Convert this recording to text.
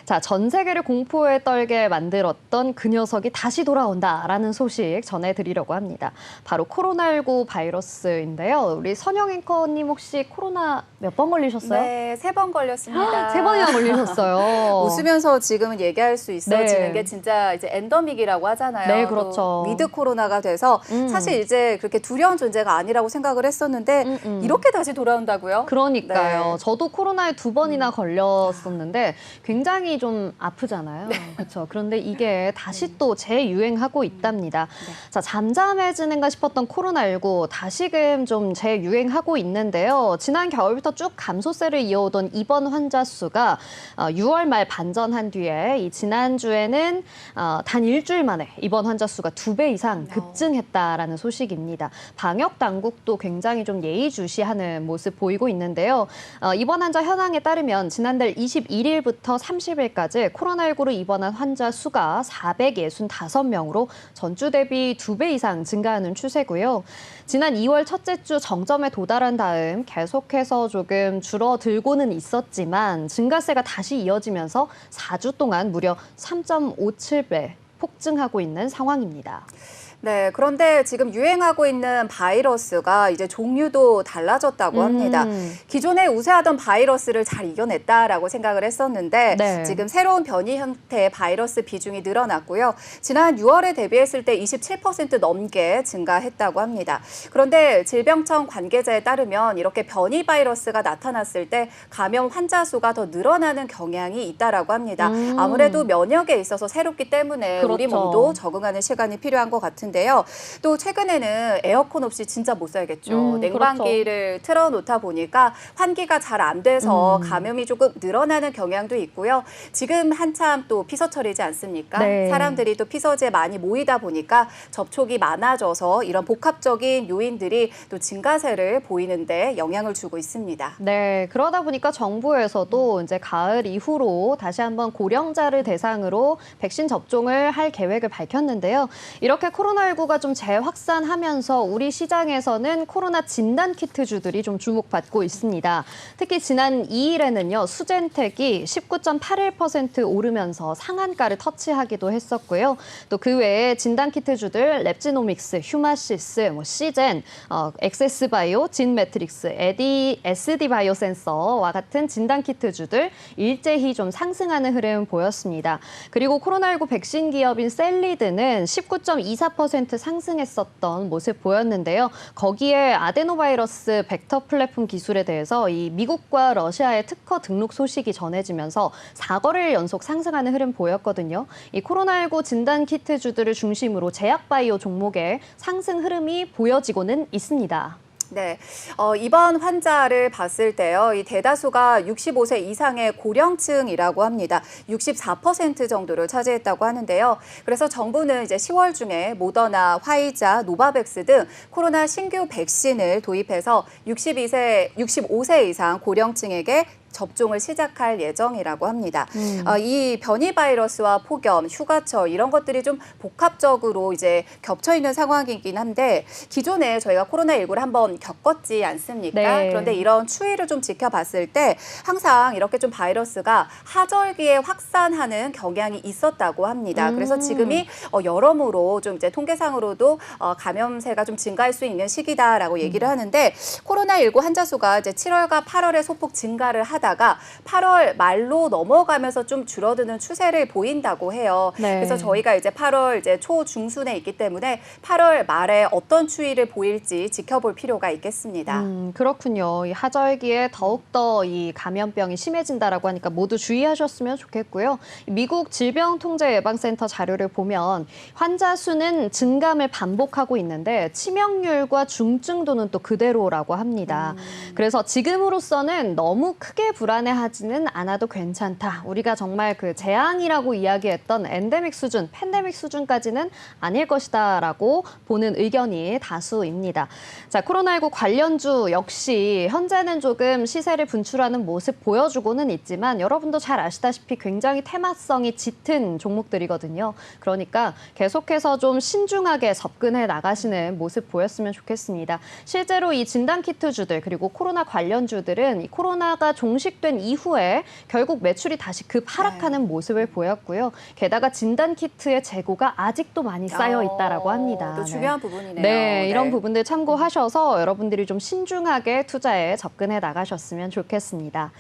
자, 전 세계를 공포에 떨게 만들었던 그 녀석이 다시 돌아온다라는 소식 전해드리려고 합니다. 바로 코로나19 바이러스인데요. 우리 선영 앵커님 혹시 코로나 몇 번 걸리셨어요? 네, 3번 걸렸습니다. 3번이나 걸리셨어요. 웃으면서 지금은 얘기할 수 있어지는 네. 게 진짜 이제 엔더믹이라고 하잖아요. 네, 그렇죠. 또 위드 코로나가 돼서 사실 이제 그렇게 두려운 존재가 아니라고 생각을 했었는데 이렇게 다시 돌아온다고요? 그러니까요. 네. 저도 코로나에 2번이나 걸렸었는데 굉장히 좀 아프잖아요. 그렇죠. 그런데 이게 다시 또 재유행하고 있답니다. 자, 잠잠해지는가 싶었던 코로나19 다시금 좀 재유행하고 있는데요. 지난 겨울부터 쭉 감소세를 이어오던 입원 환자 수가 6월 말 반전한 뒤에 이 지난주에는 단 일주일 만에 입원 환자 수가 2배 이상 급증했다라는 소식입니다. 방역 당국도 굉장히 좀 예의주시하는 모습 보이고 있는데요. 입원 환자 현황에 따르면 지난달 21일부터 30일까지 코로나19로 입원한 환자 수가 465명으로 전주 대비 2배 이상 증가하는 추세고요. 지난 2월 첫째 주 정점에 도달한 다음 계속해서 조금 줄어들고는 있었지만 증가세가 다시 이어지면서 4주 동안 무려 3.57배 폭증하고 있는 상황입니다. 네, 그런데 지금 유행하고 있는 바이러스가 이제 종류도 달라졌다고 합니다. 기존에 우세하던 바이러스를 잘 이겨냈다라고 생각을 했었는데 네. 지금 새로운 변이 형태의 바이러스 비중이 늘어났고요. 지난 6월에 대비했을 때 27% 넘게 증가했다고 합니다. 그런데 질병청 관계자에 따르면 이렇게 변이 바이러스가 나타났을 때 감염 환자 수가 더 늘어나는 경향이 있다라고 합니다. 아무래도 면역에 있어서 새롭기 때문에 그렇죠. 우리 몸도 적응하는 시간이 필요한 것 같은데요. 또 최근에는 에어컨 없이 진짜 못 살겠죠. 냉방기를 틀어놓다 보니까 환기가 잘 안 돼서 감염이 조금 늘어나는 경향도 있고요. 지금 한참 또 피서철이지 않습니까? 네. 사람들이 또 피서지에 많이 모이다 보니까 접촉이 많아져서 이런 복합적인 요인들이 또 증가세를 보이는데 영향을 주고 있습니다. 네, 그러다 보니까 정부에서도 이제 가을 이후로 다시 한번 고령자를 대상으로 백신 접종을 할 계획을 밝혔는데요. 이렇게 코로나19가 좀 재확산하면서 우리 시장에서는 코로나 진단 키트주들이 좀 주목받고 있습니다. 특히 지난 2일에는요, 수젠텍이 19.81% 오르면서 상한가를 터치하기도 했었고요. 또 그 외에 진단 키트주들 랩지노믹스, 휴마시스, 시젠, 엑세스바이오, 진매트릭스, SD바이오센서와 같은 진단 키트주들 일제히 좀 상승하는 흐름 보였습니다. 그리고 코로나19 백신 기업인 셀리드는 19.24% 상승했었던 모습 보였는데요. 거기에 아데노바이러스 벡터 플랫폼 기술에 대해서 이 미국과 러시아의 특허 등록 소식이 전해지면서 4거래일 연속 상승하는 흐름 보였거든요. 이 코로나19 진단 키트주들을 중심으로 제약바이오 종목의 상승 흐름이 보여지고는 있습니다. 네, 이번 환자를 봤을 때요, 이 대다수가 65세 이상의 고령층이라고 합니다. 64% 정도를 차지했다고 하는데요. 그래서 정부는 이제 10월 중에 모더나, 화이자, 노바백스 등 코로나 신규 백신을 도입해서 65세 이상 고령층에게 접종을 시작할 예정이라고 합니다. 이 변이 바이러스와 폭염, 휴가철 이런 것들이 좀 복합적으로 이제 겹쳐 있는 상황이긴 한데 기존에 저희가 코로나19를 한번 겪었지 않습니까? 네. 그런데 이런 추이를 좀 지켜봤을 때 항상 이렇게 좀 바이러스가 하절기에 확산하는 경향이 있었다고 합니다. 그래서 지금이 여러모로 좀 이제 통계상으로도 감염세가 좀 증가할 수 있는 시기다라고 얘기를 하는데 코로나19 환자 수가 이제 7월과 8월에 소폭 증가를 하다가 8월 말로 넘어가면서 좀 줄어드는 추세를 보인다고 해요. 네. 그래서 저희가 이제 8월 이제 초중순에 있기 때문에 8월 말에 어떤 추이를 보일지 지켜볼 필요가 있겠습니다. 그렇군요. 이 하절기에 더욱더 이 감염병이 심해진다라고 하니까 모두 주의하셨으면 좋겠고요. 미국 질병통제예방센터 자료를 보면 환자 수는 증감을 반복하고 있는데 치명률과 중증도는 또 그대로라고 합니다. 그래서 지금으로서는 너무 크게 불안해하지는 않아도 괜찮다. 우리가 정말 그 재앙이라고 이야기했던 엔데믹 수준, 팬데믹 수준까지는 아닐 것이다라고 보는 의견이 다수입니다. 자, 코로나19 관련주 역시 현재는 조금 시세를 분출하는 모습 보여주고는 있지만 여러분도 잘 아시다시피 굉장히 테마성이 짙은 종목들이거든요. 그러니까 계속해서 좀 신중하게 접근해 나가시는 모습 보였으면 좋겠습니다. 실제로 이 진단키트주들 그리고 코로나 관련주들은 이 코로나가 종 종식된 이후에 결국 매출이 다시 급 하락하는 모습을 보였고요. 게다가 진단 키트의 재고가 아직도 많이 쌓여 있다라고 합니다. 또 중요한 부분이네요. 네, 이런 부분들 참고하셔서 여러분들이 좀 신중하게 투자에 접근해 나가셨으면 좋겠습니다.